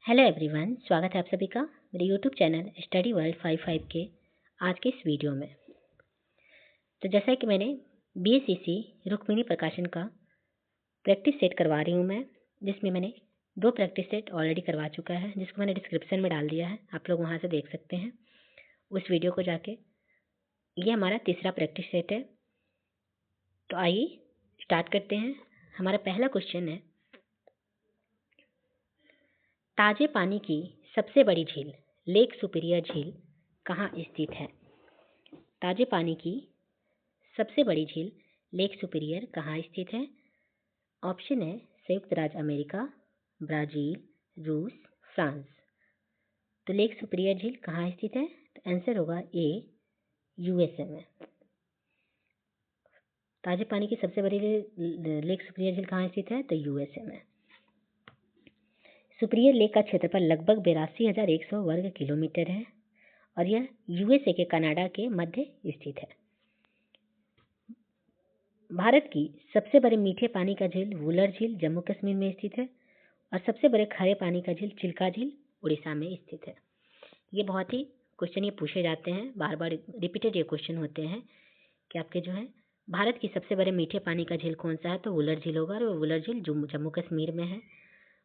Hello everyone, स्वागत है आप सभी का मेरे यूट्यूब चैनल स्टडी वर्ल्ड 55 के आज के इस वीडियो में। तो जैसा कि मैंने BSEC रुक्मिणी प्रकाशन का प्रैक्टिस सेट करवा रही हूँ मैं, जिसमें मैंने 2 प्रैक्टिस सेट ऑलरेडी करवा चुका है, जिसको मैंने डिस्क्रिप्शन में डाल दिया है। आप लोग वहाँ से देख सकते हैं उस वीडियो को जाके। ये हमारा तीसरा प्रैक्टिस सेट है। तो आइए स्टार्ट करते हैं। हमारा पहला क्वेश्चन है, ताजे पानी की सबसे बड़ी झील लेक सुपीरियर झील कहाँ स्थित है? ताजे पानी की सबसे बड़ी झील लेक सुपीरियर कहाँ स्थित है? ऑप्शन है संयुक्त राज्य अमेरिका, ब्राज़ील, रूस, फ्रांस। तो लेक सुपीरियर झील कहाँ स्थित है? तो आंसर होगा ए, USA में। ताजे पानी की सबसे बड़ी लेक सुपीरियर झील कहाँ स्थित है? तो USA में। सुपीरियर लेक का क्षेत्रफल लगभग 82,100 वर्ग किलोमीटर है और यह USA के कनाडा के मध्य स्थित है। भारत की सबसे बड़े मीठे पानी का झील वुलर झील जम्मू कश्मीर में स्थित है और सबसे बड़े खारे पानी का झील चिल्का झील उड़ीसा में स्थित है। ये बहुत ही क्वेश्चन ये पूछे जाते हैं, बार बार रिपीटेड ये क्वेश्चन होते हैं कि आपके जो है भारत की सबसे बड़े मीठे पानी का झील कौन सा है? तो वुलर झील होगा और वुलर झील जम्मू कश्मीर में है।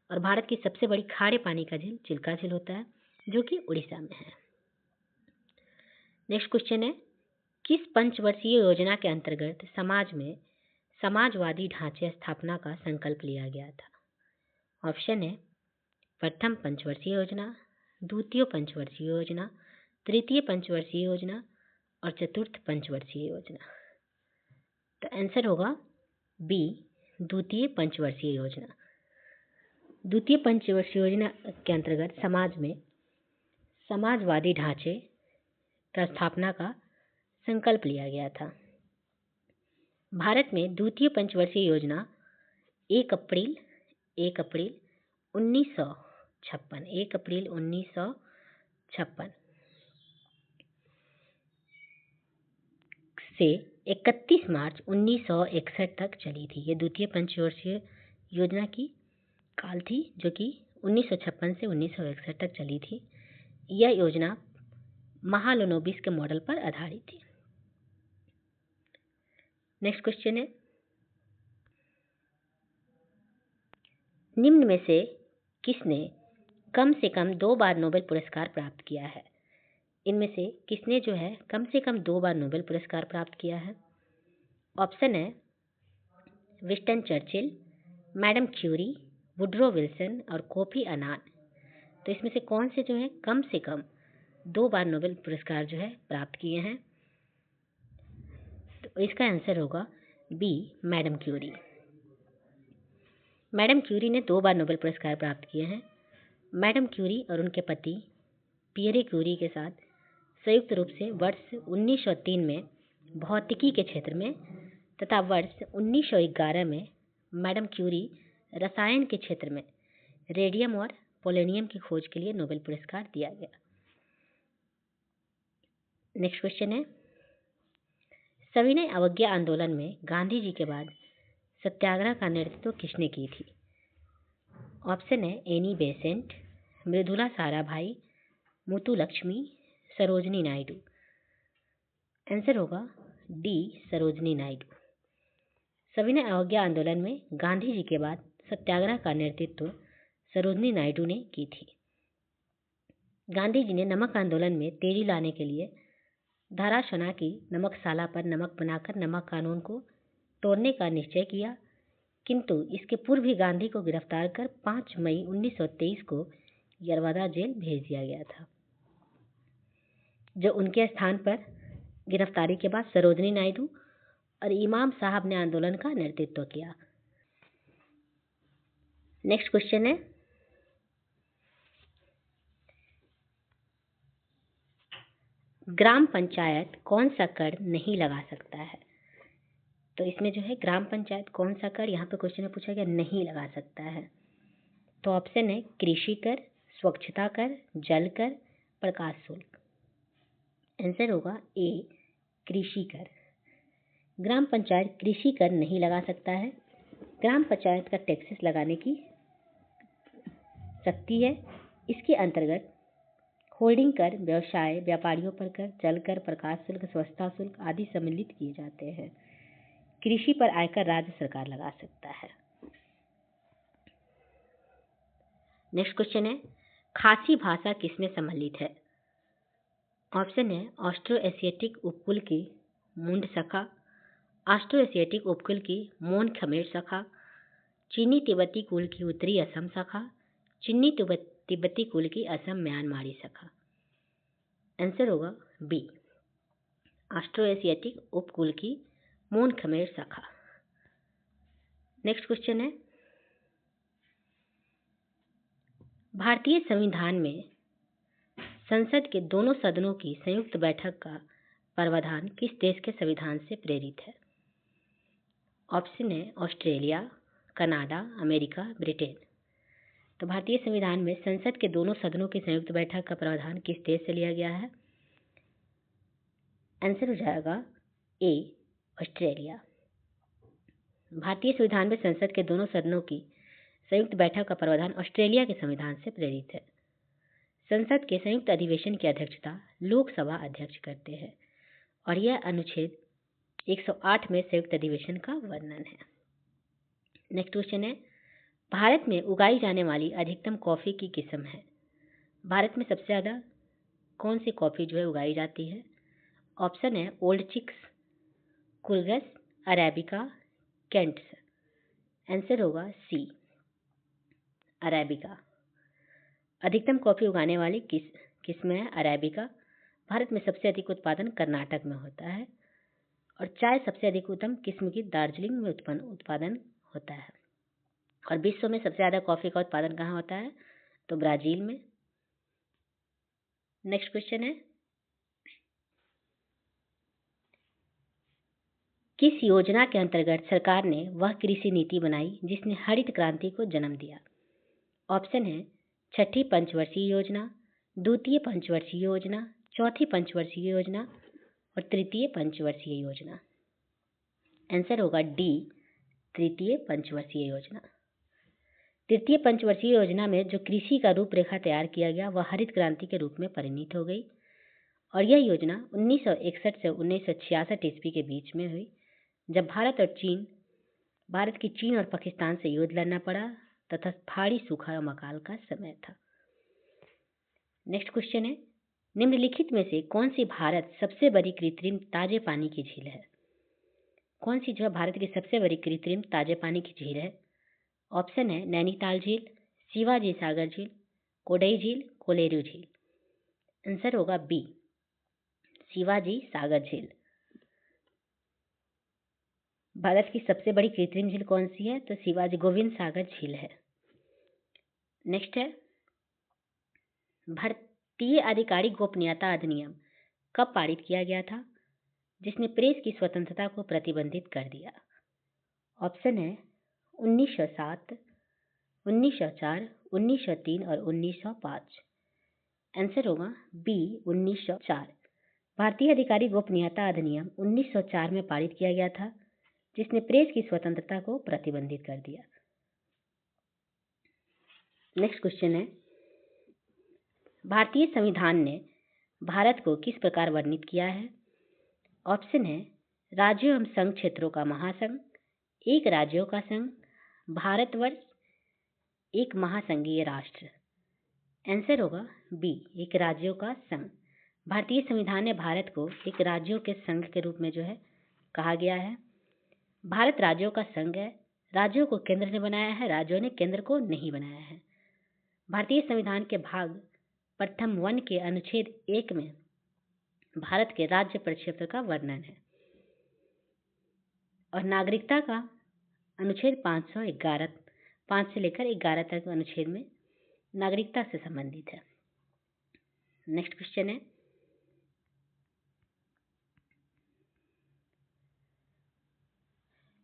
और भारत की सबसे बड़ी खारे पानी का झील चिल्का झील होता है, जो कि उड़ीसा में है। नेक्स्ट क्वेश्चन है, किस पंचवर्षीय योजना के अंतर्गत समाज में समाजवादी ढांचे स्थापना का संकल्प लिया गया था? ऑप्शन है प्रथम पंचवर्षीय योजना, द्वितीय पंचवर्षीय योजना, तृतीय पंचवर्षीय योजना और चतुर्थ पंचवर्षीय योजना। तो आंसर होगा बी, द्वितीय पंचवर्षीय योजना। द्वितीय पंचवर्षीय योजना के अंतर्गत समाज में समाजवादी ढांचे का स्थापना का संकल्प लिया गया था। भारत में द्वितीय पंचवर्षीय योजना 1 अप्रैल 1956 से 31 मार्च 1961 तक चली थी। ये द्वितीय पंचवर्षीय योजना की काल थी, जो कि 1956 से 1961 तक चली थी। यह योजना महालनोबिस के मॉडल पर आधारित थी। नेक्स्ट क्वेश्चन है, निम्न में से किसने कम से कम 2 बार नोबेल पुरस्कार प्राप्त किया है? इनमें से किसने जो है कम से कम 2 बार नोबेल पुरस्कार प्राप्त किया है? ऑप्शन है Winston Churchill, madam Curie, Woodrow Wilson और कोफी अनान। तो इसमें से कौन से जो है कम से कम 2 बार नोबेल पुरस्कार जो है प्राप्त किए हैं? तो इसका आंसर होगा B, madam Curie. Madam Curie ने 2 बार नोबेल पुरस्कार प्राप्त किए हैं। मैडम क्यूरी और उनके पति पियरे क्यूरी के साथ संयुक्त रूप से वर्ष 1903 में भौतिकी के क्षेत्र में तथा वर्ष 1911 में मैडम क्यूरी रसायन के क्षेत्र में रेडियम और पोलोनियम की खोज के लिए नोबेल पुरस्कार दिया गया। नेक्स्ट क्वेश्चन है, सविनय अवज्ञा आंदोलन में गांधी जी के बाद सत्याग्रह का नेतृत्व किसने की थी? ऑप्शन है Annie Besant, Mridula Sarabhai, Muthulakshmi, Sarojini Naidu. Answer होगा डी, सरोजनी नायडू। सविनय अवज्ञा आंदोलन में गांधी जी के बाद सत्याग्रह का नेतृत्व सरोजनी नायडू ने की थी। गांधी जी ने नमक आंदोलन में तेजी लाने के लिए धाराशना की नमकशाला पर नमक बनाकर नमक कानून को तोड़ने का निश्चय किया, किंतु इसके पूर्व ही गांधी को गिरफ्तार कर 5 मई 1923 को यरवदा जेल भेज दिया गया था। जो उनके स्थान पर गिरफ्तारी के बाद सरोजनी नायडू और इमाम साहब ने आंदोलन का नेतृत्व किया। नेक्स्ट क्वेश्चन है, ग्राम पंचायत कौन सा कर नहीं लगा सकता है? तो इसमें जो है ग्राम पंचायत कौन सा कर यहाँ पे क्वेश्चन में पूछा गया नहीं लगा सकता है? तो ऑप्शन है कृषि कर, स्वच्छता कर, जल कर, प्रकाश शुल्क। आंसर होगा ए, कृषि कर। ग्राम पंचायत कृषि कर नहीं लगा सकता है। ग्राम पंचायत का टैक्सेस लगाने की शक्ति है इसके अंतर्गत होल्डिंग कर, व्यवसाय व्यापारियों पर कर, जल कर, प्रकाश शुल्क, स्वच्छता शुल्क आदि सम्मिलित किए जाते हैं। कृषि पर आयकर राज्य सरकार लगा सकता है। नेक्स्ट क्वेश्चन है, खासी भाषा किसमें सम्मिलित है? ऑप्शन है ऑस्ट्रो एशियाटिक उपकुल की मुंड शाखा, ऑस्ट्रो एशियाटिक उपकुल की मोन खमेर शाखा, चीनी तिब्बती कुल की उत्तरी असम शाखा, चीनी तिब्बती कुल की असम म्यांमारी शाखा। आंसर होगा बी, ऑस्ट्रो एशियाटिक उपकुल की मोन खमेर शाखा। नेक्स्ट क्वेश्चन है, भारतीय संविधान में संसद के दोनों सदनों की संयुक्त बैठक का प्रावधान किस देश के संविधान से प्रेरित है? ऑप्शन है ऑस्ट्रेलिया, कनाडा, अमेरिका, ब्रिटेन। तो भारतीय संविधान में संसद के दोनों सदनों की संयुक्त बैठक का प्रावधान किस देश से लिया गया है? आंसर हो जाएगा ए, ऑस्ट्रेलिया। भारतीय संविधान में संसद के दोनों सदनों की संयुक्त बैठक का प्रावधान ऑस्ट्रेलिया के संविधान से प्रेरित है। संसद के संयुक्त अधिवेशन की अध्यक्षता लोकसभा अध्यक्ष करते हैं और यह अनुच्छेद 108 में संयुक्त अधिवेशन का वर्णन है। नेक्स्ट क्वेश्चन है, भारत में उगाई जाने वाली अधिकतम कॉफी की किस्म है? भारत में सबसे ज़्यादा कौन सी कॉफी जो है उगाई जाती है? ऑप्शन है old chicks, Coorgs, Arabica, Kents. Answer होगा सी, अरेबिका। अधिकतम कॉफी उगाने वाली किस्म है अरेबिका। भारत में सबसे अधिक उत्पादन कर्नाटक में होता है और चाय सबसे अधिक उत्तम किस्म की दार्जिलिंग में उत्पादन होता है। और विश्व में सबसे ज़्यादा कॉफ़ी का उत्पादन कहाँ होता है? तो ब्राज़ील में। नेक्स्ट क्वेश्चन है, किस योजना के अंतर्गत सरकार ने वह कृषि नीति बनाई जिसने हरित क्रांति को जन्म दिया? ऑप्शन है छठी पंचवर्षीय योजना, द्वितीय पंचवर्षीय योजना, चौथी पंचवर्षीय योजना और तृतीय पंचवर्षीय योजना। आंसर होगा डी, तृतीय पंचवर्षीय योजना। तृतीय पंचवर्षीय योजना में जो कृषि का रूपरेखा तैयार किया गया वह हरित क्रांति के रूप में परिणत हो गई और यह योजना 1961 से 1966 ईस्वी के बीच में हुई, जब भारत की चीन और पाकिस्तान से युद्ध लड़ना पड़ा तथा भारी सूखा और अकाल का समय था। नेक्स्ट क्वेश्चन है, निम्नलिखित में से कौन सी भारत सबसे बड़ी कृत्रिम ताजे पानी की झील है? कौन सी जो है भारत की सबसे बड़ी कृत्रिम ताजे पानी की झील है? ऑप्शन है नैनीताल झील, शिवाजी सागर झील, कोडई झील, कोलेरू झील। आंसर होगा बी, शिवाजी सागर झील। भारत की सबसे बड़ी कृत्रिम झील कौन सी है? तो शिवाजी गोविंद सागर झील है। नेक्स्ट है, भारतीय आधिकारिक गोपनीयता अधिनियम कब पारित किया गया था जिसने प्रेस की स्वतंत्रता को प्रतिबंधित कर दिया? ऑप्शन है 1907, 1904, 1903 और 1905। आंसर होगा बी, 1904। भारतीय आधिकारिक गोपनीयता अधिनियम 1904 में पारित किया गया था जिसने प्रेस की स्वतंत्रता को प्रतिबंधित कर दिया। नेक्स्ट क्वेश्चन है, भारतीय संविधान ने भारत को किस प्रकार वर्णित किया है? ऑप्शन है राज्यों एवं संघ क्षेत्रों का महासंघ, एक राज्यों का संघ, भारतवर्ष, एक महासंघीय राष्ट्र। आंसर होगा बी, एक राज्यों का संघ। भारतीय संविधान ने भारत को एक राज्यों के संघ के रूप में जो है कहा गया है। भारत राज्यों का संघ है, राज्यों को केंद्र ने बनाया है, राज्यों ने केंद्र को नहीं बनाया है। भारतीय संविधान के भाग प्रथम 1 के अनुच्छेद 1 में भारत के राज्य प्रक्षेत्र का वर्णन है और नागरिकता का अनुच्छेद 511 5 से लेकर 11 तक अनुच्छेद में नागरिकता से संबंधित है। नेक्स्ट क्वेश्चन है,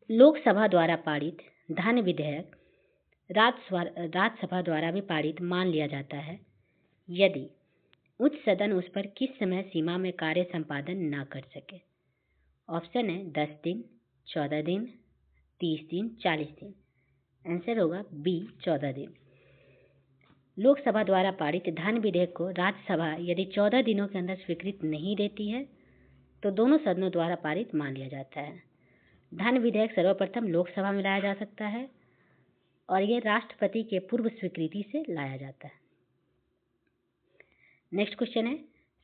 लोकसभा द्वारा पारित धन विधेयक राज्यसभा द्वारा भी पारित मान लिया जाता है यदि उच्च सदन उस पर किस समय सीमा में कार्य संपादन न कर सके? ऑप्शन है 10 दिन, 14 दिन, 30 दिन, 40 दिन। आंसर होगा बी, 14 दिन। लोकसभा द्वारा पारित धन विधेयक को राज्यसभा यदि 14 दिनों के अंदर स्वीकृति नहीं देती है तो दोनों सदनों द्वारा पारित मान लिया जाता है। धन विधेयक सर्वप्रथम लोकसभा में लाया जा सकता है और ये राष्ट्रपति के पूर्व स्वीकृति से लाया जाता है। नेक्स्ट क्वेश्चन है,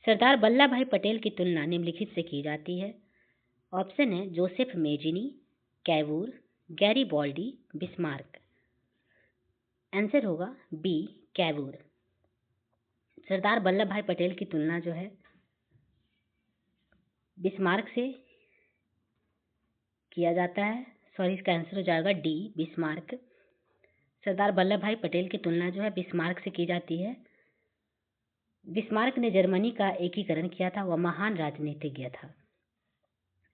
सरदार वल्लभ भाई पटेल की तुलना निम्नलिखित से की जाती है। ऑप्शन है Joseph Mazzini, Cavour, Garibaldi, Bismarck. Answer होगा बी, कैवूर। सरदार वल्लभ भाई पटेल की तुलना जो है बिस्मार्क से किया जाता है। सॉरी, इसका आंसर हो जाएगा डी, बिस्मार्क। सरदार वल्लभ भाई पटेल की तुलना जो है बिस्मार्क से की जाती है। बिस्मार्क ने जर्मनी का एकीकरण किया था, वह महान राजनीतिज्ञ था,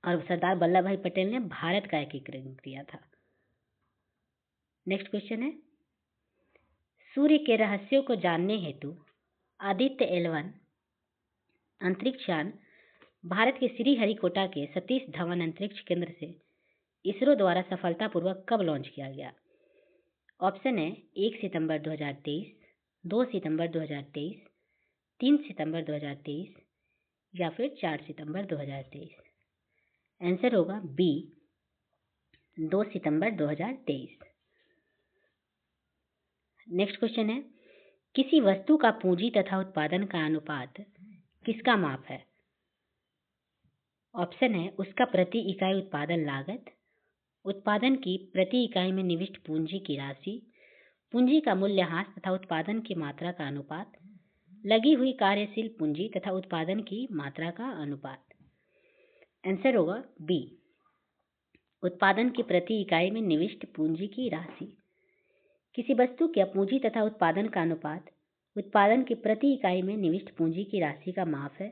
और सरदार वल्लभ भाई पटेल ने भारत का एकीकरण किया था। नेक्स्ट क्वेश्चन है, सूर्य के रहस्यों को जानने हेतु आदित्य L1 अंतरिक्ष यान भारत के श्रीहरिकोटा के सतीश धवन अंतरिक्ष केंद्र से इसरो द्वारा सफलतापूर्वक कब लॉन्च किया गया? ऑप्शन है 1 सितंबर 2023, 2 सितंबर 2023, 3 सितंबर 2023 या फिर 4 सितंबर 2023। आंसर होगा बी, 2 सितंबर 2023। नेक्स्ट क्वेश्चन है, किसी वस्तु का पूंजी तथा उत्पादन का अनुपात किसका माप है? ऑप्शन है उसका प्रति इकाई उत्पादन लागत, उत्पादन की प्रति इकाई में निविष्ट पूंजी की राशि, पूंजी का मूल्यह्रास तथा उत्पादन की मात्रा का अनुपात, लगी हुई कार्यशील पूंजी तथा उत्पादन की मात्रा का अनुपात। आंसर होगा बी, उत्पादन की प्रति इकाई में निविष्ट पूंजी की राशि। किसी वस्तु के पूंजी तथा उत्पादन का अनुपात उत्पादन की प्रति इकाई में निविष्ट पूंजी की राशि का माप है।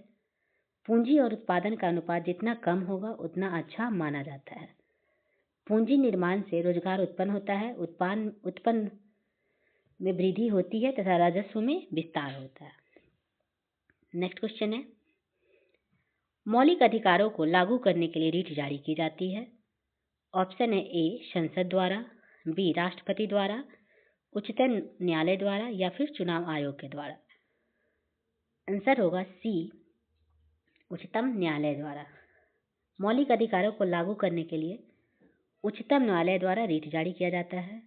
पूंजी और उत्पादन का अनुपात जितना कम होगा उतना अच्छा माना जाता है। पूंजी निर्माण से रोजगार उत्पन्न होता है, उत्पन्न में वृद्धि होती है तथा राजस्व में विस्तार होता है। नेक्स्ट क्वेश्चन है, मौलिक अधिकारों को लागू करने के लिए रीट जारी की जाती है। ऑप्शन है ए, संसद द्वारा, बी, राष्ट्रपति द्वारा, उच्चतम न्यायालय द्वारा या फिर चुनाव आयोग के द्वारा। आंसर होगा सी, उच्चतम न्यायालय द्वारा। मौलिक अधिकारों को लागू करने के लिए उच्चतम न्यायालय द्वारा रीट जारी किया जाता है।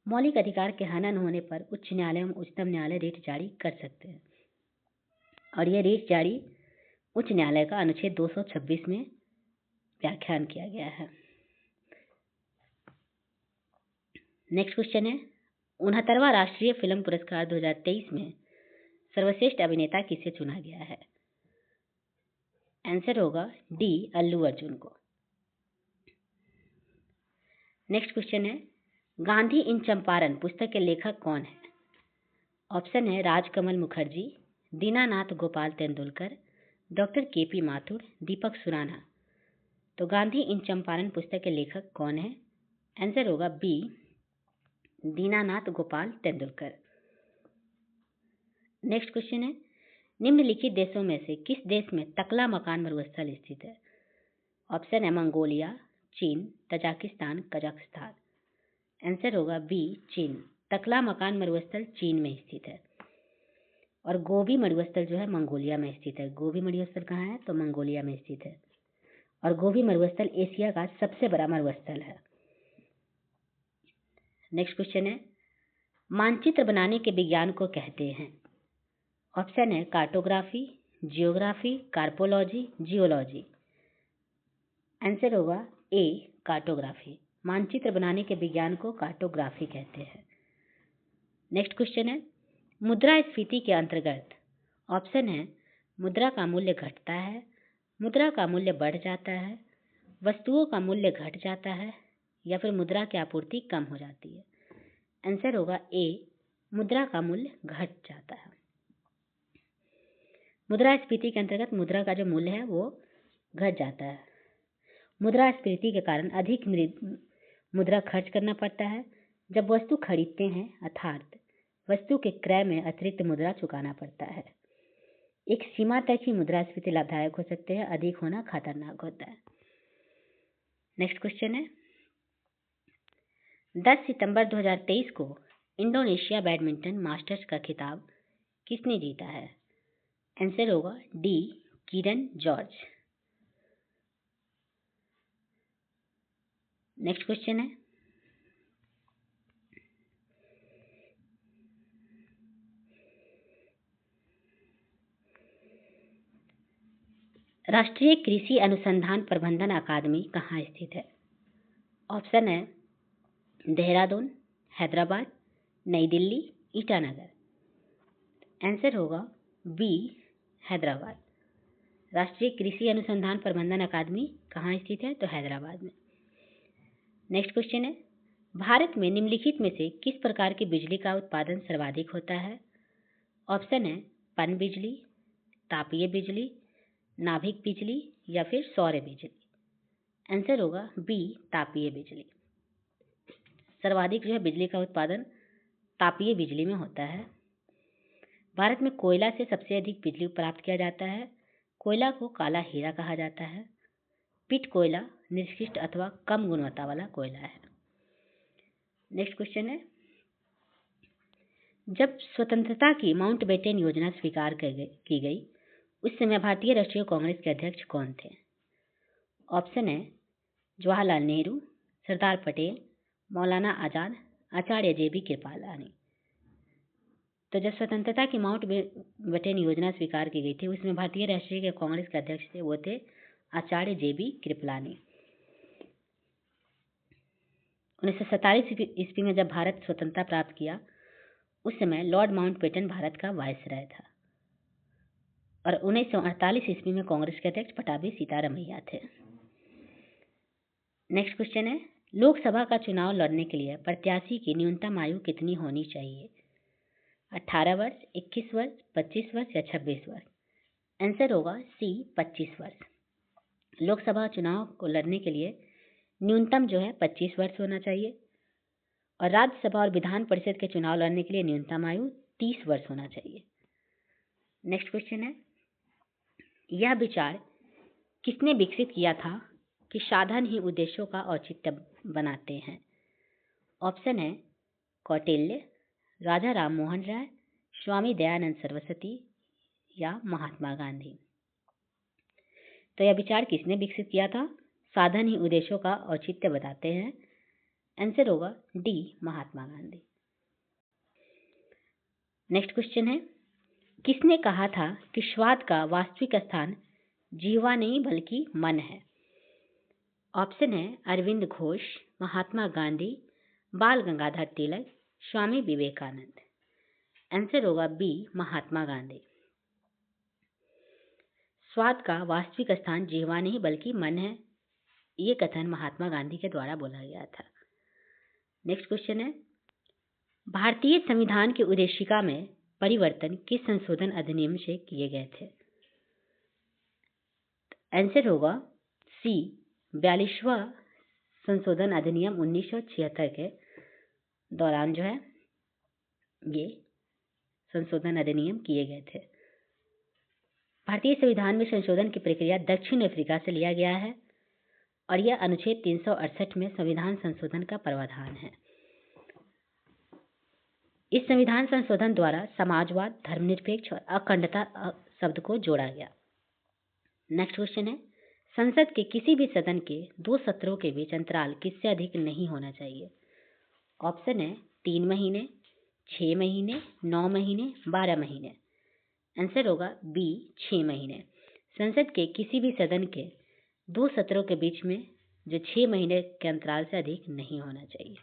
मौलिक अधिकार के हनन होने पर उच्च न्यायालय एवं उच्चतम न्यायालय रीट जारी कर सकते हैं, और यह रीट जारी उच्च न्यायालय का अनुच्छेद 226 में व्याख्यान किया गया है। नेक्स्ट क्वेश्चन है, 69वां राष्ट्रीय फिल्म पुरस्कार 2023 में सर्वश्रेष्ठ अभिनेता किसे चुना गया है? आंसर होगा डी, अल्लू अर्जुन को। नेक्स्ट क्वेश्चन है, गांधी इन चंपारण पुस्तक के लेखक कौन है? ऑप्शन है राजकमल मुखर्जी, दीनानाथ गोपाल तेंदुलकर, डॉक्टर KP माथुर, दीपक सुराना। तो गांधी इन चंपारण पुस्तक के लेखक कौन है? आंसर होगा B, Dinanath Gopal Tendulkar. Next question है, निम्नलिखित देशों में से किस देश में तकला मकान मरुस्थल स्थित है? ऑप्शन है मंगोलिया, चीन, तजाकिस्तान, कजाकिस्तान। आंसर होगा बी, चीन। तकला मकान मरुस्थल चीन में स्थित है, और गोबी मरुस्थल जो है मंगोलिया में स्थित है। गोबी मरुस्थल कहाँ है? तो मंगोलिया में स्थित है, और गोबी मरुस्थल एशिया का सबसे बड़ा मरुस्थल है। नेक्स्ट क्वेश्चन है, मानचित्र बनाने के विज्ञान को कहते हैं? ऑप्शन है कार्टोग्राफी, जियोग्राफी, कार्पोलॉजी, जियोलॉजी। आंसर होगा ए, कार्टोग्राफी। मानचित्र बनाने के विज्ञान को कार्टोग्राफी कहते हैं। नेक्स्ट क्वेश्चन है, मुद्रास्फीति के अंतर्गत ऑप्शन है मुद्रा का मूल्य घटता है, मुद्रा का मूल्य बढ़ जाता है, वस्तुओं का मूल्य घट जाता है, या फिर मुद्रा की आपूर्ति कम हो जाती है। आंसर होगा ए, मुद्रा का मूल्य घट जाता है। मुद्रास्फीति के अंतर्गत मुद्रा का जो मूल्य है वो घट जाता है। मुद्रास्फीति के कारण अधिक मुद्रा खर्च करना पड़ता है जब वस्तु खरीदते हैं, अर्थात वस्तु के क्रय में अतिरिक्त मुद्रा चुकाना पड़ता है। एक सीमा तक ही मुद्रास्फीति लाभदायक हो सकते हैं, अधिक होना खतरनाक होता है। नेक्स्ट क्वेश्चन है, 10 सितंबर 2023 को इंडोनेशिया बैडमिंटन मास्टर्स का खिताब किसने जीता है? आंसर होगा डी, किरण जॉर्ज। नेक्स्ट क्वेश्चन है, राष्ट्रीय कृषि अनुसंधान प्रबंधन अकादमी कहाँ स्थित है? ऑप्शन है देहरादून, हैदराबाद, नई दिल्ली, ईटानगर। आंसर होगा बी, हैदराबाद। राष्ट्रीय कृषि अनुसंधान प्रबंधन अकादमी कहाँ स्थित है? तो हैदराबाद में। नेक्स्ट क्वेश्चन है, भारत में निम्नलिखित में से किस प्रकार की बिजली का उत्पादन सर्वाधिक होता है? ऑप्शन है पन बिजली, तापीय बिजली, नाभिक बिजली या फिर सौर बिजली। आंसर होगा बी, तापीय बिजली। सर्वाधिक जो है बिजली का उत्पादन तापीय बिजली में होता है। भारत में कोयला से सबसे अधिक बिजली प्राप्त किया जाता है। कोयला को काला हीरा कहा जाता है। पिट कोयला निकृष्ट अथवा कम गुणवत्ता वाला कोयला है। नेक्स्ट क्वेश्चन है, जब स्वतंत्रता की माउंटबेटन योजना स्वीकार की गई उस समय भारतीय राष्ट्रीय कांग्रेस के अध्यक्ष कौन थे? ऑप्शन है जवाहरलाल नेहरू, सरदार पटेल, मौलाना आजाद, आचार्य जे बी कृपलानी। तो जब स्वतंत्रता की माउंटबेटन योजना स्वीकार की गई थी उसमें भारतीय राष्ट्रीय कांग्रेस के अध्यक्ष थे वो थे आचार्य जे बी कृपलानी। 1947 ईस्वी में जब भारत स्वतंत्रता प्राप्त किया उस समय लॉर्ड माउंटबेटन भारत का वायसराय था और 1948 ईस्वी में कांग्रेस के अध्यक्ष पटाभी सीतारमैया थे। नेक्स्ट क्वेश्चन है, लोकसभा का चुनाव लड़ने के लिए प्रत्याशी की न्यूनतम आयु कितनी होनी चाहिए? 18 वर्ष, 21 वर्ष, 25 वर्ष या 26 वर्ष? आंसर होगा सी, 25 वर्ष। लोकसभा चुनाव को लड़ने के लिए न्यूनतम जो है 25 वर्ष होना चाहिए और राज्यसभा और विधान परिषद के चुनाव लड़ने के लिए न्यूनतम आयु 30 वर्ष होना चाहिए। नेक्स्ट क्वेश्चन है, यह विचार किसने विकसित किया था कि साधन ही उद्देश्यों का औचित्य बनाते हैं? ऑप्शन है कौटिल्य, राजा राम मोहन राय, स्वामी दयानंद सरस्वती या महात्मा गांधी। तो यह विचार किसने विकसित किया था? साधन ही उद्देश्यों का औचित्य बताते हैं। आंसर होगा D, Mahatma Gandhi. Next question है, किसने कहा था कि स्वाद का वास्तविक स्थान जीवा नहीं बल्कि मन है? ऑप्शन है अरविंद घोष, महात्मा गांधी, बाल गंगाधर तिलक, स्वामी विवेकानंद। आंसर होगा बी, महात्मा गांधी। स्वाद का वास्तविक स्थान जीवा नहीं बल्कि मन है, ये कथन महात्मा गांधी के द्वारा बोला गया था। नेक्स्ट क्वेश्चन है, भारतीय संविधान की उद्देशिका में परिवर्तन किस संशोधन अधिनियम से किए गए थे? आंसर होगा सी, 42वां संशोधन अधिनियम 1976 के दौरान जो है ये संशोधन अधिनियम किए गए थे। भारतीय संविधान में संशोधन की प्रक्रिया दक्षिण अफ्रीका से लिया गया है और यह अनुच्छेद 368 में संविधान संशोधन का प्रावधान है। इस संविधान संशोधन द्वारा समाजवाद, धर्मनिरपेक्ष और अखंडता शब्द को जोड़ा गया। नेक्स्ट क्वेश्चन है, संसद के किसी भी सदन के 2 सत्रों के बीच अंतराल किससे अधिक नहीं होना चाहिए? ऑप्शन है 3 महीने, 6 महीने, 9 महीने, 12 महीने। आंसर होगा बी, 6 महीने। संसद के किसी भी सदन के 2 सत्रों के बीच में जो 6 महीने के अंतराल से अधिक नहीं होना चाहिए।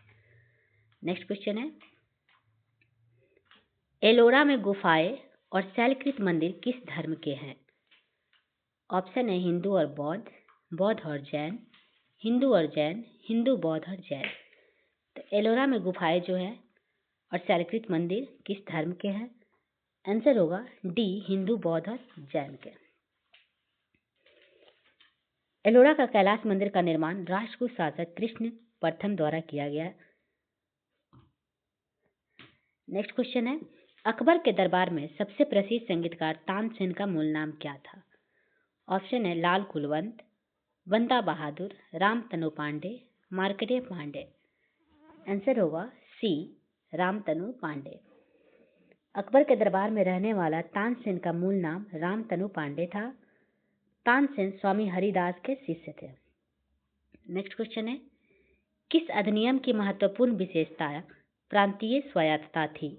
नेक्स्ट क्वेश्चन है, एलोरा में गुफाएं और शैलकृत मंदिर किस धर्म के हैं? ऑप्शन है हिंदू और बौद्ध, बौद्ध और जैन, हिंदू और जैन, हिंदू, बौद्ध और जैन। तो एलोरा में गुफाएं जो है और शैलकृत मंदिर किस धर्म के हैं? आंसर होगा डी, हिंदू, बौद्ध और जैन के। एलोरा का कैलाश मंदिर का निर्माण राष्ट्रकूट शासक कृष्ण प्रथम द्वारा किया गया। नेक्स्ट क्वेश्चन है, अकबर के दरबार में सबसे प्रसिद्ध संगीतकार तानसेन का मूल नाम क्या था? ऑप्शन है लाल कुलवंत, बंदा बहादुर, राम तनु पांडे, मार्कंडेय पांडे। आंसर होगा सी, रामतनु पांडे। अकबर के दरबार में रहने वाला तानसेन का मूल नाम रामतनु पांडे था। तानसेन स्वामी हरिदास के शिष्य थे। नेक्स्ट क्वेश्चन है, किस अधिनियम की महत्वपूर्ण विशेषता प्रांतीय स्वायत्तता थी?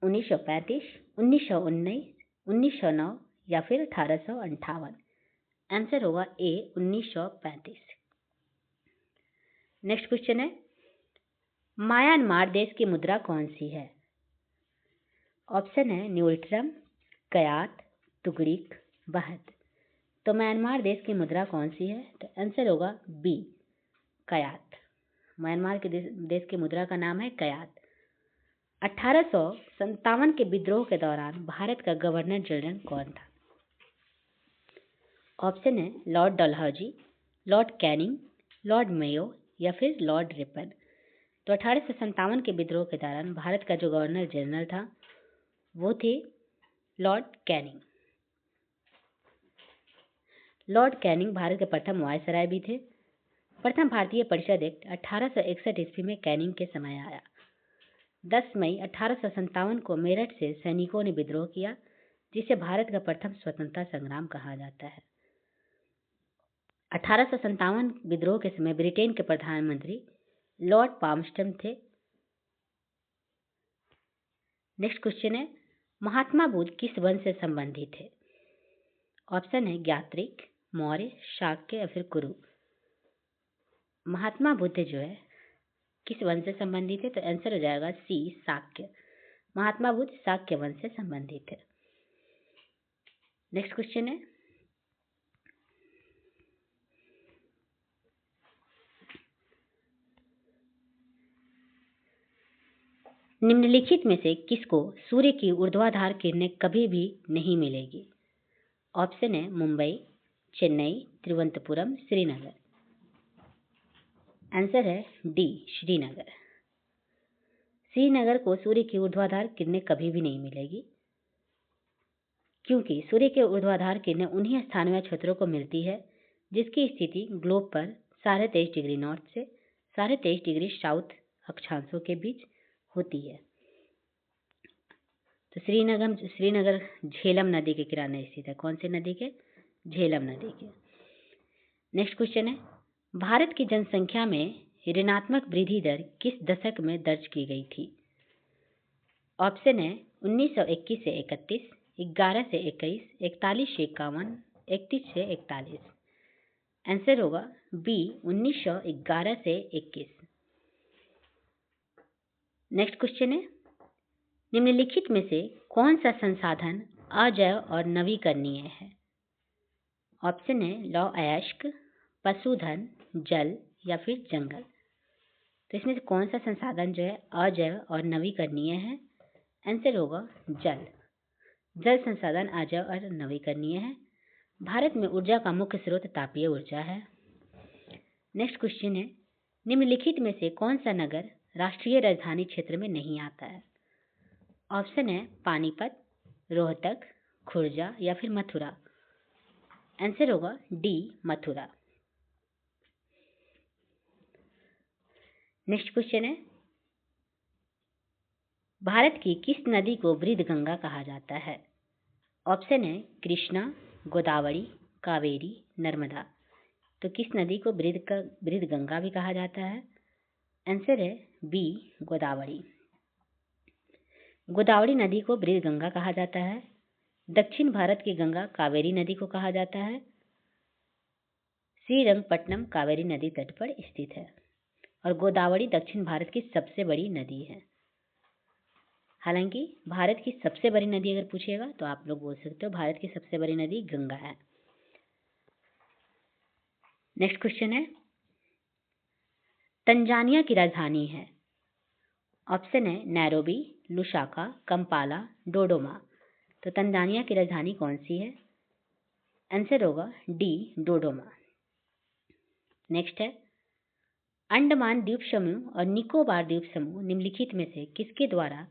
1935, 1919, 1909 या फिर 1858? आंसर होगा ए 1935। नेक्स्ट क्वेश्चन है, म्यांमार देश की मुद्रा कौन सी है? ऑप्शन है न्यूल्ट्रम, कयात, तुगरिक, बहत। तो म्यांमार देश की मुद्रा कौन सी है? तो आंसर होगा बी कयात। म्यांमार के देश की मुद्रा का नाम है कयात। 1857 के विद्रोह के दौरान भारत का गवर्नर जनरल कौन था? ऑप्शन है Lord Dalhousie, Lord Canning, Lord Mayo या फिर लॉर्ड रिपन। तो 1857 के विद्रोह के दौरान भारत का जो गवर्नर जनरल था वो थे Lord Canning. Lord Canning Bharat के प्रथम वायसराय भी थे। प्रथम भारतीय परिषद एक्ट 1861 ईस्वी में कैनिंग के समय आया। 10 मई 1857 को मेरठ से सैनिकों ने विद्रोह किया, जिसे भारत का प्रथम स्वतंत्रता संग्राम कहा जाता है। 1857 विद्रोह के समय ब्रिटेन के प्रधानमंत्री लॉर्ड पामस्टन थे। नेक्स्ट क्वेश्चन है, महात्मा बुद्ध किस वंश से संबंधित थे? ऑप्शन है ज्ञात्रिक, मौर्य, शाक्य या फिर कुरु। महात्मा बुद्ध जो है किस वंश से संबंधित है? तो आंसर हो जाएगा सी शाक्य। महात्मा बुद्ध शाक्य वंश से संबंधित है। नेक्स्ट क्वेश्चन है, निम्नलिखित में से किसको सूर्य की ऊर्ध्वाधर किरणें कभी भी नहीं मिलेगी? ऑप्शन है मुंबई, चेन्नई, तिरुवनंतपुरम, श्रीनगर। आंसर है डी श्रीनगर। श्रीनगर को सूर्य की ऊर्ध्वाधर किरणें कभी भी नहीं मिलेगी, क्योंकि सूर्य के ऊर्ध्वाधर किरणें उन्हीं स्थानों या क्षेत्रों को मिलती है जिसकी स्थिति ग्लोब पर 23.5 डिग्री नॉर्थ से 23.5 डिग्री साउथ अक्षांशों के बीच होती है। तो श्रीनगर झेलम नदी के किनारे स्थित है। कौन सी नदी के? झेलम नदी के। नेक्स्ट क्वेश्चन है, भारत की जनसंख्या में ऋणात्मक वृद्धि दर किस दशक में दर्ज की गई थी? ऑप्शन है 1921 से 31, 11 से 21, 41 से 51, 31 से 41। आंसर होगा बी 1911 से 21। नेक्स्ट क्वेश्चन है, निम्नलिखित में से कौन सा संसाधन अजैव और नवीकरणीय है? ऑप्शन है लौह अयस्क, पशुधन, जल या फिर जंगल। तो इसमें से कौन सा संसाधन जो है अजैव और नवीकरणीय है? आंसर होगा जल। जल संसाधन अजैव और नवीकरणीय है। भारत में ऊर्जा का मुख्य स्रोत तापीय ऊर्जा है। नेक्स्ट क्वेश्चन है, निम्नलिखित में से कौन सा नगर राष्ट्रीय राजधानी क्षेत्र में नहीं आता है? ऑप्शन है पानीपत, रोहतक, खुर्जा या फिर मथुरा। आंसर होगा डी मथुरा। नेक्स्ट क्वेश्चन है, भारत की किस नदी को वृद्ध गंगा कहा जाता है? ऑप्शन है कृष्णा, गोदावरी, कावेरी, नर्मदा। तो किस नदी को वृद्ध गंगा भी कहा जाता है? आंसर है बी गोदावरी। गोदावरी नदी को वृद्ध गंगा कहा जाता है। दक्षिण भारत की गंगा कावेरी नदी को कहा जाता है। श्रीरंगपट्टनम कावेरी नदी तट पर स्थित है और गोदावरी दक्षिण भारत की सबसे बड़ी नदी है। हालांकि भारत की सबसे बड़ी नदी अगर पूछिएगा तो आप लोग बोल सकते हो भारत की सबसे बड़ी नदी गंगा है। नेक्स्ट क्वेश्चन है, तंजानिया की राजधानी है। ऑप्शन है नैरोबी, लुसाका, कंपाला, डोडोमा। तो तंजानिया की राजधानी कौन सी है? आंसर होगा डी डोडोमा। नेक्स्ट है, अंडमान द्वीप समूह और निकोबार द्वीप समूह निम्नलिखित में से किसके द्वारा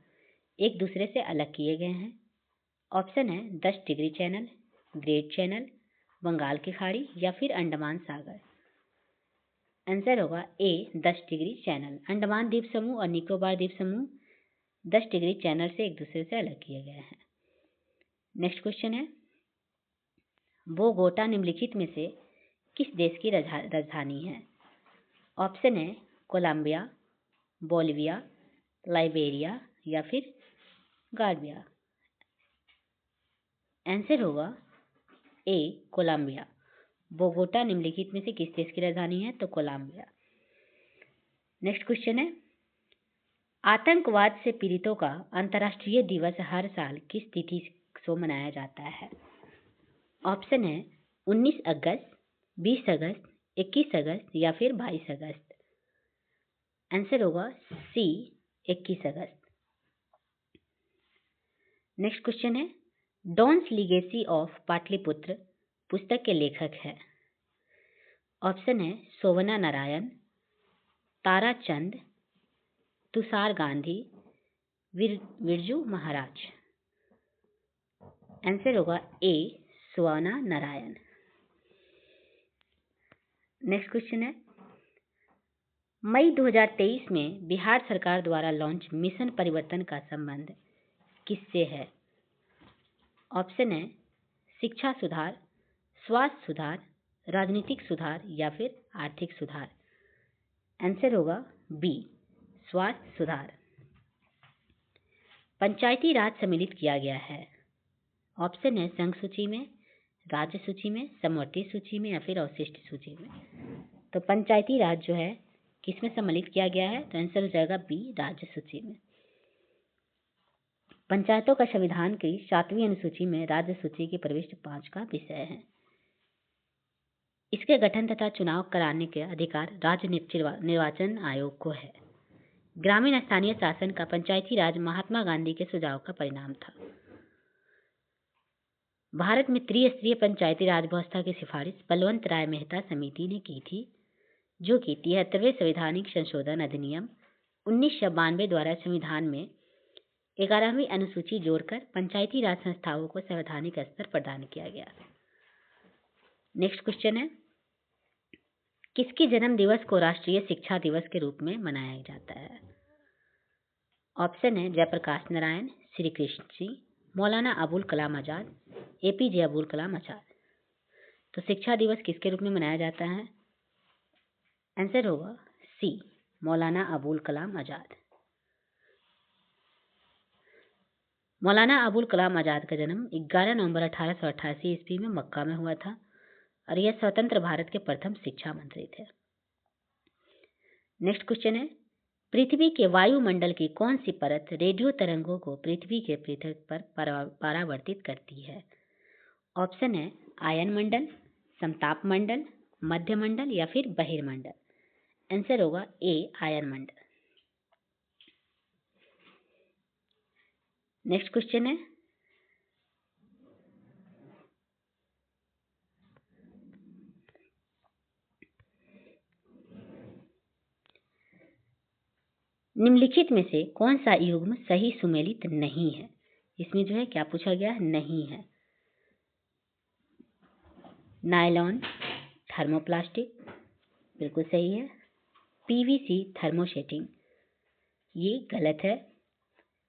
एक दूसरे से अलग किए गए हैं? ऑप्शन है 10 degree channel, great channel, Bengal की खाड़ी या फिर अंडमान सागर। आंसर होगा ए 10 डिग्री चैनल। अंडमान द्वीप समूह और निकोबार द्वीप समूह 10 डिग्री चैनल से एक दूसरे से अलग किए गए हैं। नेक्स्ट क्वेश्चन है, बोगोटा निम्नलिखित में से किस देश की राजधानी है? ऑप्शन है कोलंबिया, बोलिविया, लाइबेरिया या फिर गार्बिया। आंसर होगा ए कोलंबिया। बोगोटा निम्नलिखित में से किस देश की राजधानी है? तो कोलंबिया। नेक्स्ट क्वेश्चन है, आतंकवाद से पीड़ितों का अंतर्राष्ट्रीय दिवस हर साल किस तिथि को मनाया जाता है? ऑप्शन है 19 अगस्त, 20 अगस्त, 21 अगस्त या फिर 22 अगस्त। आंसर होगा सी 21 अगस्त। नेक्स्ट क्वेश्चन है, डॉन्स लीगेसी ऑफ पाटलिपुत्र पुस्तक के लेखक है? ऑप्शन है सोवना नारायण, ताराचंद, तुषार गांधी, बिरजू महाराज। आंसर होगा ए सोवना नारायण। नेक्स्ट क्वेश्चन है, मई 2023 में बिहार सरकार द्वारा लॉन्च मिशन परिवर्तन का संबंध किससे है? ऑप्शन है शिक्षा सुधार, स्वास्थ्य सुधार, राजनीतिक सुधार या फिर आर्थिक सुधार। आंसर होगा बी स्वास्थ्य सुधार। पंचायती राज सम्मिलित किया गया है? ऑप्शन है संघ सूची में, राज्य सूची में, समवर्ती सूची में या फिर अवशिष्ट सूची में। तो पंचायती राज जो है किसमें सम्मिलित किया गया है? तो आंसर हो जाएगा बी राज्य सूची में। पंचायतों का संविधान की 7वीं अनुसूची में राज्य सूची के प्रविष्ट 5 का विषय है। इसके गठन तथा चुनाव कराने के अधिकार राज्य निर्वाचन आयोग को है। ग्रामीण स्थानीय शासन का पंचायती राज महात्मा गांधी के सुझाव का परिणाम था। भारत में त्रिस्तरीय पंचायती राज व्यवस्था की सिफारिश बलवंत राय मेहता समिति ने की थी, जो कि 73वें संवैधानिक संशोधन अधिनियम 1992 द्वारा संविधान में 11वीं अनुसूची जोड़कर पंचायती राज संस्थाओं को संवैधानिक स्तर प्रदान किया गया। नेक्स्ट क्वेश्चन है, किसके जन्म दिवस को राष्ट्रीय शिक्षा दिवस के रूप में मनाया जाता है? ऑप्शन है जयप्रकाश नारायण, श्री कृष्ण सिंह, मौलाना अबुल कलाम आजाद, एपीजे अबुल कलाम आजाद। तो शिक्षा दिवस किसके रूप में मनाया जाता है? आंसर होगा सी मौलाना अबुल कलाम आजाद। मौलाना अबुल कलाम आजाद का जन्म 11 नवंबर 1888 ईस्वी में मक्का में हुआ था और यह स्वतंत्र भारत के प्रथम शिक्षा मंत्री थे। नेक्स्ट क्वेश्चन है, पृथ्वी के वायुमंडल की कौन सी परत रेडियो तरंगों को पृथ्वी के पृष्ठ पर परावर्तित करती है? ऑप्शन है आयन मंडल, समताप मंडल, मध्य मंडल या फिर बहिर्मंडल। आंसर होगा ए आयन मंडल। नेक्स्ट क्वेश्चन है, निम्नलिखित में से कौन सा युग्म सही सुमेलित नहीं है? इसमें जो है क्या पूछा गया है? नहीं है। नायलॉन, थर्मोप्लास्टिक, बिल्कुल सही है। पीवीसी, थर्मोसेटिंग, ये गलत है,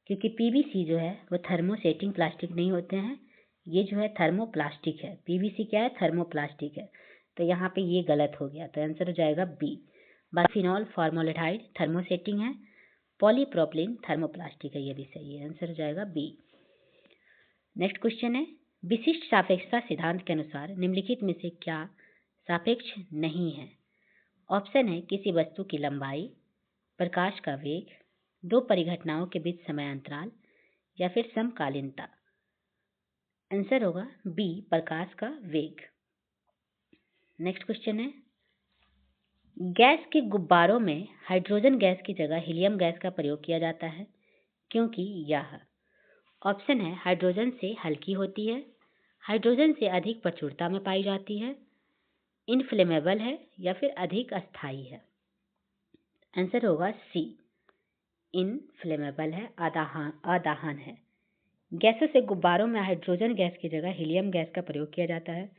क्योंकि पीवीसी जो है वो थर्मोसेटिंग प्लास्टिक नहीं होते हैं, ये जो है थर्मोप्लास्टिक है। पीवीसी क्या है? थर्मोप्लास्टिक है। तो यहाँ पे ये गलत हो गया, तो आंसर हो जाएगा बी। बाइफिनॉल फॉर्मोल्डिहाइड थर्मोसेटिंग है, पॉलीप्रोपिलीन थर्मोप्लास्टिक है, ये भी सही है। आंसर हो जाएगा बी। नेक्स्ट क्वेश्चन है, विशिष्ट सापेक्षता सिद्धांत के अनुसार निम्नलिखित में से क्या सापेक्ष नहीं है? ऑप्शन है किसी वस्तु की लंबाई, प्रकाश का वेग, दो परिघटनाओं के बीच समय अंतराल या फिर समकालीनता। आंसर होगा बी प्रकाश का वेग। नेक्स्ट क्वेश्चन है, गैस के गुब्बारों में हाइड्रोजन गैस की जगह हीलियम गैस का प्रयोग किया जाता है, क्योंकि यह ऑप्शन है हाइड्रोजन से हल्की होती है, हाइड्रोजन से अधिक प्रचुरता में पाई जाती है, इनफ्लेमेबल है या फिर अधिक अस्थायी है। आंसर होगा सी इनफ्लेमेबल है, अदाहन है। गैसों से गुब्बारों में हाइड्रोजन गैस की जगह हीलियम गैस का प्रयोग किया जाता है,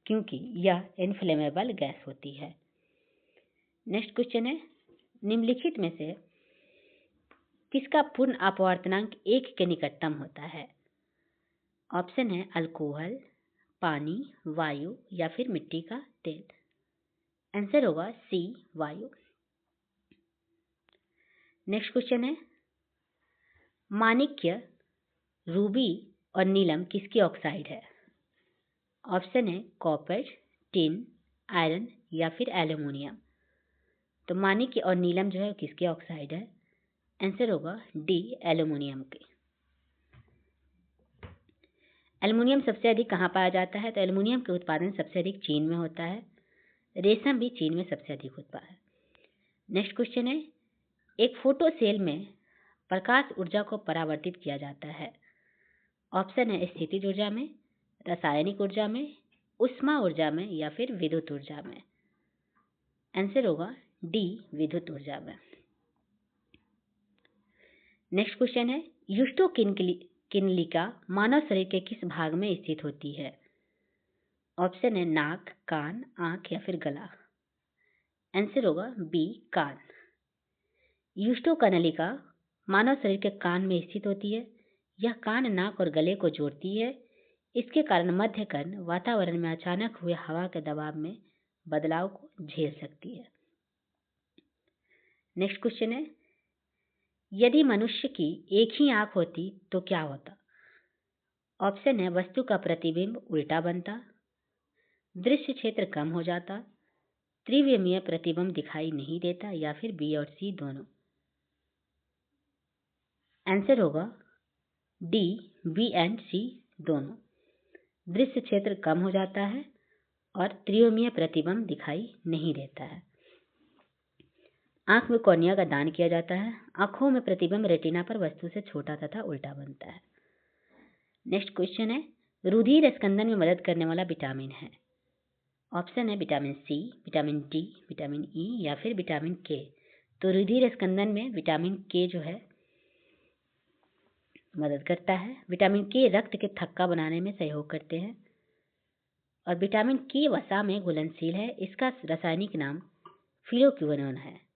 क्योंकि यह इनफ्लेमेबल गैस होती है। नेक्स्ट क्वेश्चन है, निम्नलिखित में से किसका पूर्ण अपवर्तनांक 1 के निकटतम होता है? ऑप्शन है अल्कोहल, पानी, वायु या फिर मिट्टी का तेल। आंसर होगा सी, वायु। नेक्स्ट क्वेश्चन है, माणिक्य, रूबी और नीलम किसकी ऑक्साइड है? ऑप्शन है कॉपर, टिन, आयरन या फिर एल्यूमिनियम। तो माणिक्य और नीलम जो है किसकी ऑक्साइड है? आंसर होगा डी, एल्यूमिनियम की। एल्युमिनियम सबसे अधिक कहाँ पाया जाता है? तो एल्युमिनियम के उत्पादन सबसे अधिक चीन में होता है। रेशम भी चीन में सबसे अधिक होता है। नेक्स्ट क्वेश्चन है, एक फोटो सेल में प्रकाश ऊर्जा को परावर्तित किया जाता है। ऑप्शन है स्थितिज ऊर्जा में, रासायनिक ऊर्जा में, ऊष्मा ऊर्जा में या फिर विद्युत ऊर्जा में। आंसर होगा डी, विद्युत ऊर्जा में। नेक्स्ट क्वेश्चन है, युष्टोकिनलिका मानव शरीर के किस भाग में स्थित होती है? ऑप्शन है नाक, कान, आंख या फिर गला। आंसर होगा बी, कान। युष्टोकनलिका मानव शरीर के कान में स्थित होती है। यह कान, नाक और गले को जोड़ती है। इसके कारण मध्य कर्ण वातावरण में अचानक हुए हवा के दबाव में बदलाव को झेल सकती है। नेक्स्ट क्वेश्चन है, यदि मनुष्य की एक ही आंख होती तो क्या होता? ऑप्शन है वस्तु का प्रतिबिंब उल्टा बनता, दृश्य क्षेत्र कम हो जाता, त्रिविमीय प्रतिबिंब दिखाई नहीं देता या फिर बी और सी दोनों। आंसर होगा डी, बी एंड सी दोनों। दृश्य क्षेत्र कम हो जाता है और त्रिविमीय प्रतिबिंब दिखाई नहीं देता है। आंख में कॉर्निया का दान किया जाता है। आंखों में प्रतिबिंब रेटिना पर वस्तु से छोटा तथा उल्टा बनता है। नेक्स्ट क्वेश्चन है, रुधिर स्कंदन में मदद करने वाला विटामिन है। ऑप्शन है vitamin C, vitamin D, vitamin E या फिर विटामिन के। तो रुधिर स्कंदन में विटामिन के जो है मदद करता है। विटामिन के रक्त के थक्का बनाने में सहयोग करते हैं और विटामिन के वसा में घुलनशील है। इसका रासायनिक नाम फिलोक्विनोन है।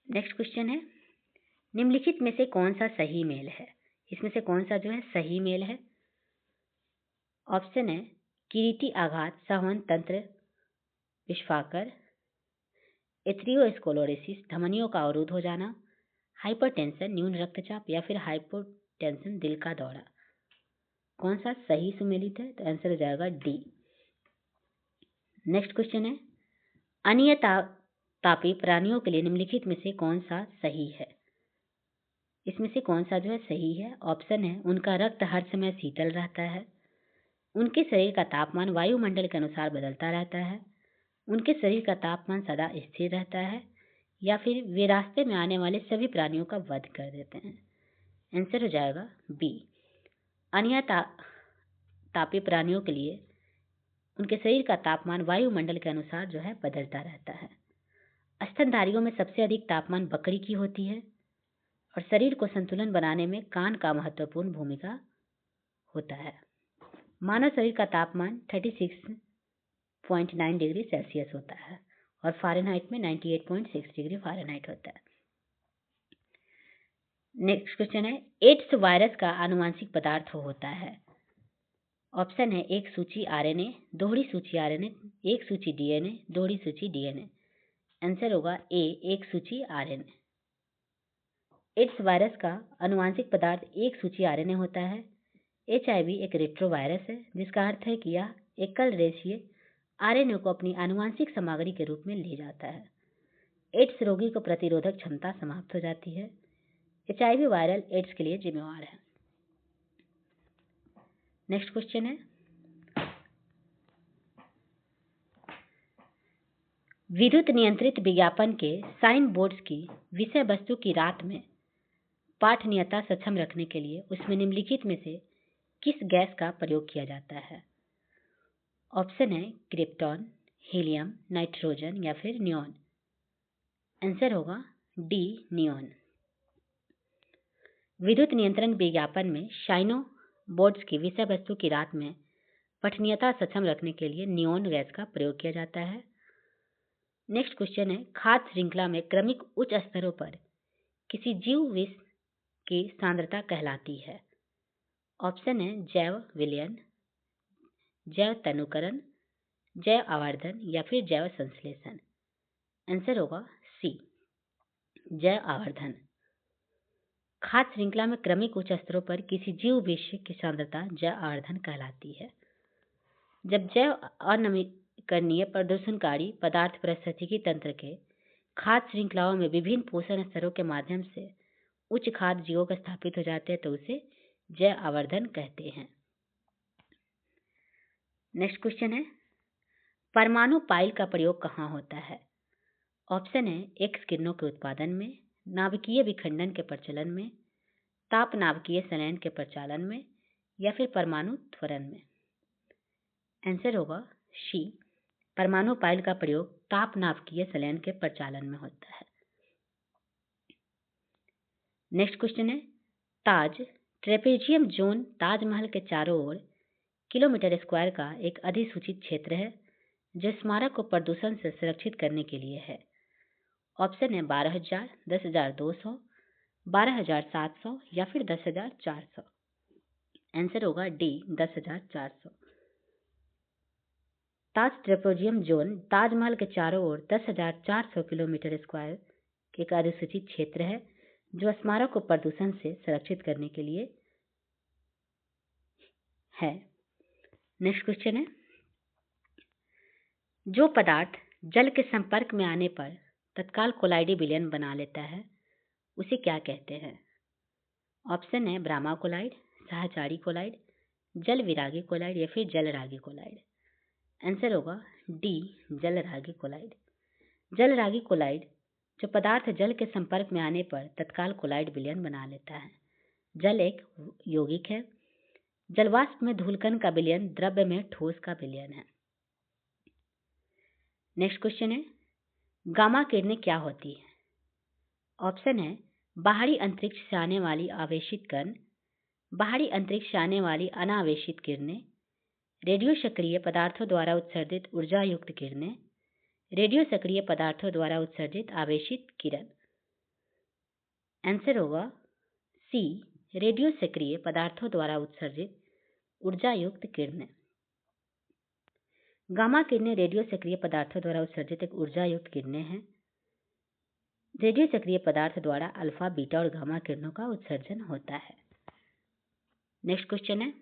नेक्स्ट क्वेश्चन है, निम्नलिखित में से कौन सा सही मेल है? इसमें से कौन सा जो है सही मेल है? ऑप्शन है किरीटी आघात, संवहन तंत्र विस्फाकर, एथेरोस्क्लेरोसिस धमनियों का अवरुद्ध हो जाना, हाइपरटेंशन न्यून रक्तचाप या फिर हाइपोटेंशन दिल का दौरा। कौन सा सही सुमेलित है? तो आंसर हो जाएगा डी। नेक्स्ट क्वेश्चन है, अनियतापी प्राणियों के लिए निम्नलिखित में से कौन सा सही है? इसमें से कौन सा जो है सही है? ऑप्शन है उनका रक्त हर समय शीतल रहता है, उनके शरीर का तापमान वायुमंडल के अनुसार बदलता रहता है, उनके शरीर का तापमान सदा स्थिर रहता है या फिर वे रास्ते में आने वाले सभी प्राणियों का वध कर देते हैं। आंसर हो जाएगा बी। अनियतापी प्राणियों के लिए उनके शरीर का तापमान वायुमंडल के अनुसार जो है बदलता रहता है। स्तनधारियों में सबसे अधिक तापमान बकरी की होती है और शरीर को संतुलन बनाने में कान का महत्वपूर्ण भूमिका होता है। मानव शरीर का तापमान 36.9 डिग्री सेल्सियस होता है और फ़ारेनहाइट में 98.6 डिग्री फ़ारेनहाइट होता है। नेक्स्ट क्वेश्चन है, एड्स वायरस का आनुवांशिक पदार्थ होता है। ऑप्शन है एक सूची आरएनए, दोहरी सूची आरएनए, एक सूची डीएनए, दोहरी सूची डीएनए। आंसर होगा ए, एक सूची आरएनए। एड्स वायरस का आनुवांशिक पदार्थ एक सूची आरएनए होता है। एचआईवी एक रेट्रोवायरस है जिसका अर्थ है कि यह एकल रेशीय आरएनए को अपनी आनुवांशिक सामग्री के रूप में ले जाता है। एड्स रोगी को प्रतिरोधक क्षमता समाप्त हो जाती है। एचआईवी वायरल एड्स के लिए जिम्मेवार है। नेक्स्ट क्वेश्चन है, विद्युत नियंत्रित विज्ञापन के साइन बोर्ड्स की विषय वस्तु की रात में पाठनीयता सक्षम रखने के लिए उसमें निम्नलिखित में से किस गैस का प्रयोग किया जाता है? ऑप्शन है क्रिप्टॉन, हीलियम, नाइट्रोजन या फिर नियॉन। आंसर होगा डी, नियॉन। विद्युत नियंत्रण विज्ञापन में साइनो बोर्ड्स की विषय वस्तु की रात में पठनीयता सक्षम रखने के लिए नियॉन गैस का प्रयोग किया जाता है। नेक्स्ट क्वेश्चन है, खाद्य श्रृंखला में क्रमिक उच्च स्तरों पर किसी जीव विष की सांद्रता कहलाती है? ऑप्शन है जैव विलयन, जैव तनुकरण, जैव आवर्धन या फिर जैव संश्लेषण। आंसर होगा सी, जैव आवर्धन। खाद्य श्रृंखला में क्रमिक उच्च स्तरों पर किसी जीव विष की सांद्रता जैव आवर्धन कहलाती है। जब जैव अनवीकरणीय प्रदूषणकारी पदार्थ पारिस्थितिकी तंत्र के खाद्य श्रृंखलाओं में विभिन्न पोषण स्तरों के माध्यम से उच्च खाद्य जीवों का स्थापित हो जाते हैं तो उसे जैव आवर्धन कहते हैं। नेक्स्ट क्वेश्चन है, परमाणु पाइल का प्रयोग कहाँ होता है? ऑप्शन है एक्स किरणों के उत्पादन में, नाभिकीय विखंडन के प्रचलन में, ताप नाभिकीय संलयन के प्रचालन में या फिर परमाणु त्वरण में। आंसर होगा सी, परमाणु पाइल का प्रयोग ताप नाभिकीय संलयन के प्रचालन में होता है। नेक्स्ट क्वेश्चन है, ताज ट्रेपेजियम जोन ताजमहल के चारों ओर किलोमीटर स्क्वायर का एक अधिसूचित क्षेत्र है जो स्मारक को प्रदूषण से सुरक्षित करने के लिए है। ऑप्शन है 12,000, 10,200, 12,700 या फिर 10,400। आंसर होगा डी, 10,400। ताज ट्रेपेजियम जोन ताजमहल के चारों ओर 10,400 किलोमीटर स्क्वायर एक अधिसूचित क्षेत्र है जो स्मारक को प्रदूषण से सुरक्षित करने के लिए है। नेक्स्ट क्वेश्चन है, जो पदार्थ जल के संपर्क में आने पर तत्काल कोलाइडी विलयन बना लेता है उसे क्या कहते हैं? ऑप्शन है ब्राह्मा कोलाइड, सहचारी कोलाइड, जल विरागी कोलाइड या फिर जल रागी कोलाइड। आंसर होगा डी, जल रागी कोलाइड। जल रागी कोलाइड जो पदार्थ जल के संपर्क में आने पर तत्काल कोलाइड विलयन बना लेता है। जल एक यौगिक है। जलवाष्प में धूलकण का विलयन द्रव्य में ठोस का विलयन है। नेक्स्ट क्वेश्चन है, गामा किरणें क्या होती है? ऑप्शन है बाहरी अंतरिक्ष से आने वाली आवेशित कण, बाहरी अंतरिक्ष से आने वाली अनावेशित किरणें, रेडियो सक्रिय पदार्थों द्वारा उत्सर्जित ऊर्जा युक्त किरणें, रेडियो सक्रिय पदार्थों द्वारा उत्सर्जित आवेशित किरण। आंसर होगा सी, रेडियो सक्रिय पदार्थों द्वारा उत्सर्जित ऊर्जा युक्त किरणें। गामा किरणें रेडियो सक्रिय पदार्थों द्वारा उत्सर्जित एक ऊर्जा युक्त किरणें हैं। रेडियो सक्रिय पदार्थ द्वारा अल्फा, बीटा और गामा किरणों का उत्सर्जन होता है। नेक्स्ट क्वेश्चन है,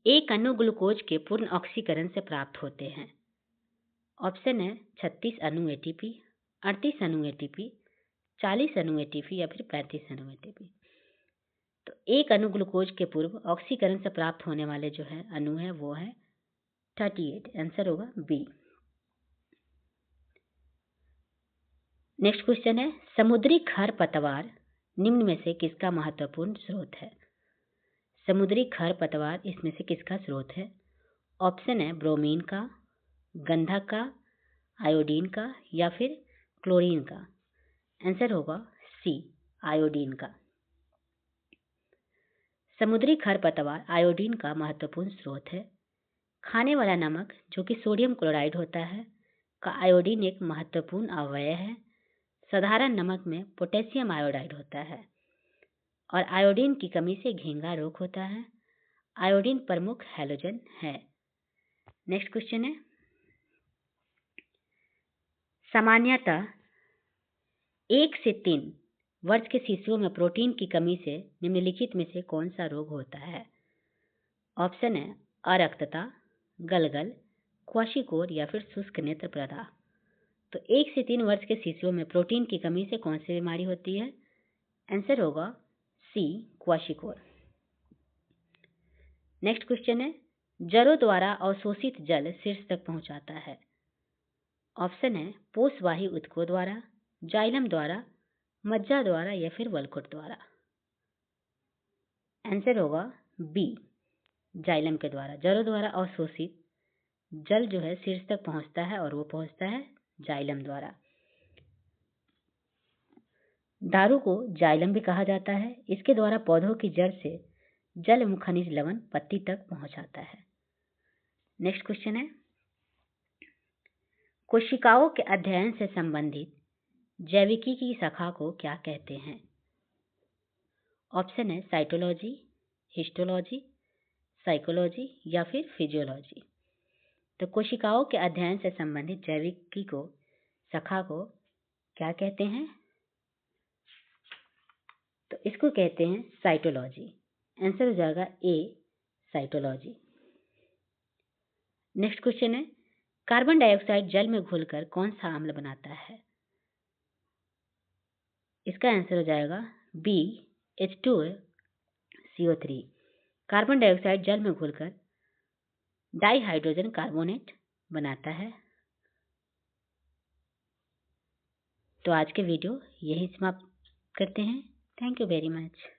एक अणु ग्लूकोज के पूर्ण ऑक्सीकरण से प्राप्त होते हैं। ऑप्शन है 36 अणु एटीपी, 38 अणु एटीपी, 40 अणु एटीपी या फिर 35 अणु एटीपी। तो एक अणु ग्लूकोज के पूर्व ऑक्सीकरण से प्राप्त होने वाले जो है अणु है वो है 38। आंसर होगा बी। नेक्स्ट क्वेश्चन है, समुद्री खरपतवार निम्न में से किसका महत्वपूर्ण स्रोत है? समुद्री खरपतवार इसमें से किसका स्रोत है? ऑप्शन है ब्रोमीन का, गंधक का, आयोडीन का या फिर क्लोरीन का। आंसर होगा सी, आयोडीन का। समुद्री खरपतवार आयोडीन का महत्वपूर्ण स्रोत है। खाने वाला नमक जो कि सोडियम क्लोराइड होता है का आयोडीन एक महत्वपूर्ण अवयव है। साधारण नमक में पोटेशियम आयोडाइड होता है और आयोडीन की कमी से घेंगा रोग होता है। आयोडीन प्रमुख हैलोजन है। नेक्स्ट क्वेश्चन है, सामान्यतः 1 से 3 वर्ष के शिशुओं में प्रोटीन की कमी से निम्नलिखित में से कौन सा रोग होता है? ऑप्शन है अरक्तता, गलगल, क्वाशिकोर या फिर शुष्क नेत्र प्रदाह। तो 1 से 3 वर्ष के शिशुओं में प्रोटीन की कमी से कौन सी बीमारी होती है? आंसर होगा सी, क्वाशिकोर। नेक्स्ट क्वेश्चन है, जड़ों द्वारा अवशोषित जल शीर्ष तक पहुंचाता है। ऑप्शन है पोषवाही ऊतकों द्वारा, जाइलम द्वारा, मज्जा द्वारा या फिर वलकुट द्वारा। आंसर होगा बी, जाइलम के द्वारा। जड़ों द्वारा अवशोषित जल जो है शीर्ष तक पहुंचता है और वो पहुंचता है जाइलम द्वारा। दारू को जाइलम भी कहा जाता है। इसके द्वारा पौधों की जड़ से जल एवं खनिज लवण पत्ती तक पहुंचाता है। नेक्स्ट क्वेश्चन है, कोशिकाओं के अध्ययन से संबंधित जैविकी की शाखा को क्या कहते हैं? ऑप्शन है साइटोलॉजी, हिस्टोलॉजी, साइकोलॉजी या फिर फिजियोलॉजी। तो कोशिकाओं के अध्ययन से संबंधित जैविकी को शाखा को क्या कहते हैं? तो इसको कहते हैं साइटोलॉजी। आंसर हो जाएगा ए, साइटोलॉजी। नेक्स्ट क्वेश्चन है, कार्बन डाइऑक्साइड जल में घुलकर कौन सा अम्ल बनाता है? इसका आंसर हो जाएगा बी, H2CO3। कार्बन डाइऑक्साइड जल में घुलकर डाइहाइड्रोजन कार्बोनेट बनाता है। तो आज के वीडियो यही समाप्त करते हैं। Thank you very much.